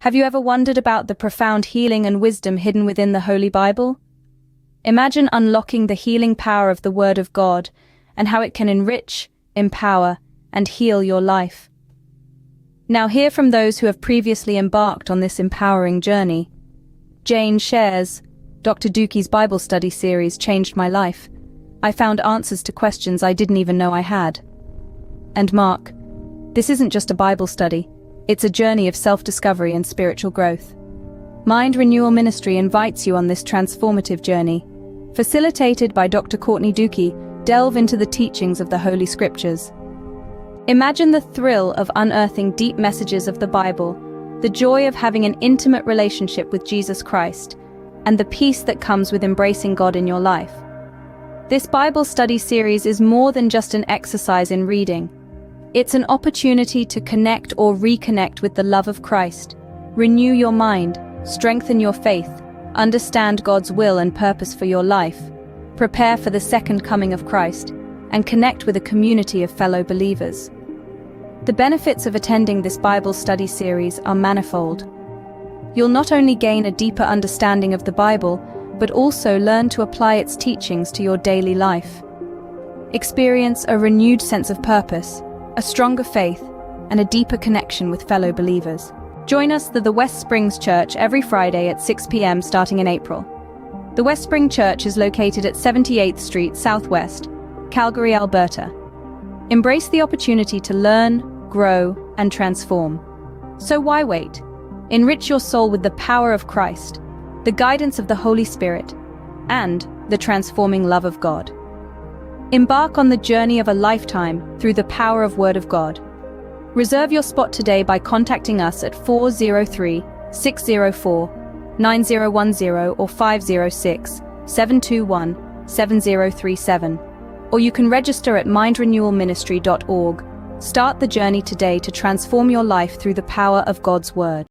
Have you ever wondered about the profound healing and wisdom hidden within the Holy Bible? Imagine unlocking the healing power of the Word of God and how it can enrich, empower, and heal your life. Now hear from those who have previously embarked on this empowering journey. Jane shares, Dr. Dookie's Bible study series changed my life. I found answers to questions I didn't even know I had. And Mark, this isn't just a Bible study. It's a journey of self-discovery and spiritual growth. Mind Renewal Ministry invites you on this transformative journey. Facilitated by Dr. Courtney Dookie, delve into the teachings of the Holy Scriptures. Imagine the thrill of unearthing deep messages of the Bible, the joy of having an intimate relationship with Jesus Christ, and the peace that comes with embracing God in your life. This Bible study series is more than just an exercise in reading. It's an opportunity to connect or reconnect with the love of Christ, renew your mind, strengthen your faith, understand God's will and purpose for your life, prepare for the second coming of Christ, and connect with a community of fellow believers. The benefits of attending this Bible study series are manifold. You'll not only gain a deeper understanding of the Bible, but also learn to apply its teachings to your daily life. Experience a renewed sense of purpose, a stronger faith, and a deeper connection with fellow believers. Join us at the West Springs Church every Friday at 6 p.m. starting in April. The West Spring Church is located at 78th Street Southwest, Calgary, Alberta. Embrace the opportunity to learn, grow, and transform. So why wait? Enrich your soul with the power of Christ, the guidance of the Holy Spirit, and the transforming love of God. Embark on the journey of a lifetime through the power of Word of God. Reserve your spot today by contacting us at 403-604-9010 or 506-721-7037, or you can register at mindrenewalministry.org. Start the journey today to transform your life through the power of God's Word.